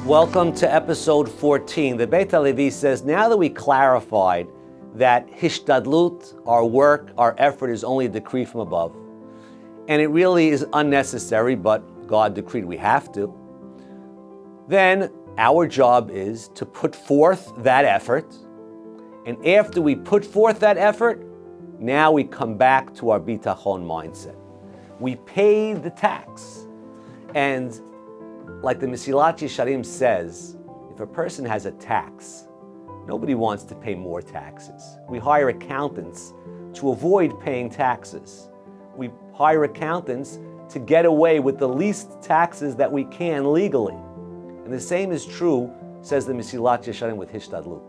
Welcome to episode 14. The Beit HaLevi says, now that we clarified that hishtadlut, our work, our effort, is only a decree from above, and it really is unnecessary, but God decreed we have to, then our job is to put forth that effort, and after we put forth that effort, now we come back to our bitachon mindset. We pay the tax, and like the Mesilat Yesharim says, if a person has a tax, nobody wants to pay more taxes. We hire accountants to avoid paying taxes. We hire accountants to get away with the least taxes that we can legally. And the same is true, says the Mesilat Yesharim, with hishtadlut.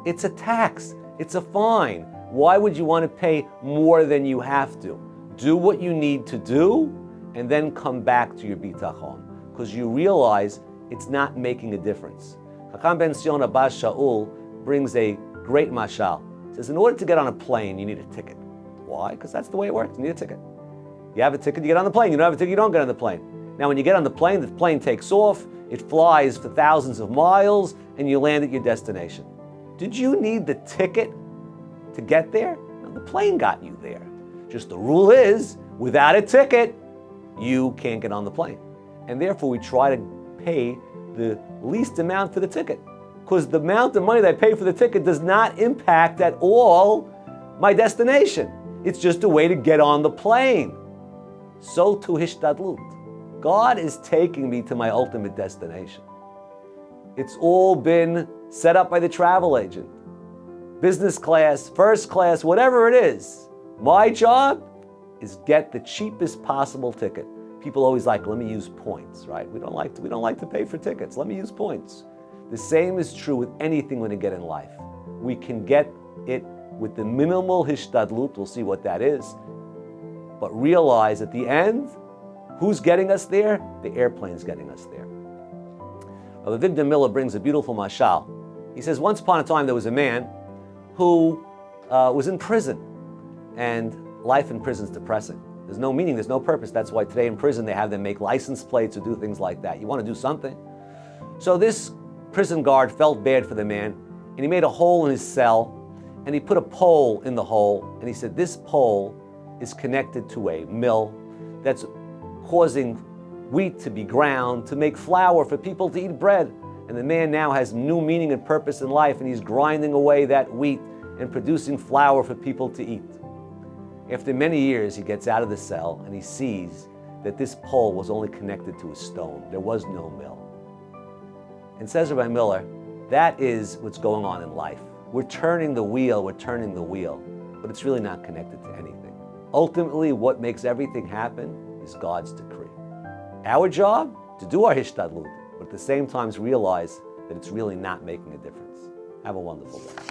It's a tax. It's a fine. Why would you want to pay more than you have to? Do what you need to do, and then come back to your bitachon, because you realize it's not making a difference. Chacham ben Sion Abbas Shaul brings a great mashal. He says, in order to get on a plane, you need a ticket. Why? Because that's the way it works. You need a ticket. You have a ticket, you get on the plane. You don't have a ticket, you don't get on the plane. Now, when you get on the plane takes off, it flies for thousands of miles, and you land at your destination. Did you need the ticket to get there? No, the plane got you there. Just the rule is, without a ticket, you can't get on the plane. And therefore, we try to pay the least amount for the ticket, because the amount of money that I pay for the ticket does not impact at all my destination. It's just a way to get on the plane. So too hishtadlut. God is taking me to my ultimate destination. It's all been set up by the travel agent. Business class, first class, whatever it is. My job is get the cheapest possible ticket. People always like, let me use points, right? We don't like to pay for tickets. Let me use points. The same is true with anything we're going to get in life. We can get it with the minimal hishtadlut. We'll see what that is. But realize at the end, who's getting us there? The airplane's getting us there. Rabbi Victor Miller brings a beautiful mashal. He says, once upon a time there was a man who was in prison, and life in prison is depressing. There's no meaning, there's no purpose. That's why today in prison they have them make license plates or do things like that. You want to do something. So this prison guard felt bad for the man, and he made a hole in his cell, and he put a pole in the hole, and he said, this pole is connected to a mill that's causing wheat to be ground to make flour for people to eat bread. And the man now has new meaning and purpose in life, and he's grinding away that wheat and producing flour for people to eat. After many years, he gets out of the cell and he sees that this pole was only connected to a stone. There was no mill. And says Rabbi Miller, that is what's going on in life. We're turning the wheel, but it's really not connected to anything. Ultimately, what makes everything happen is God's decree. Our job, to do our hishtadlut, but at the same time realize that it's really not making a difference. Have a wonderful day.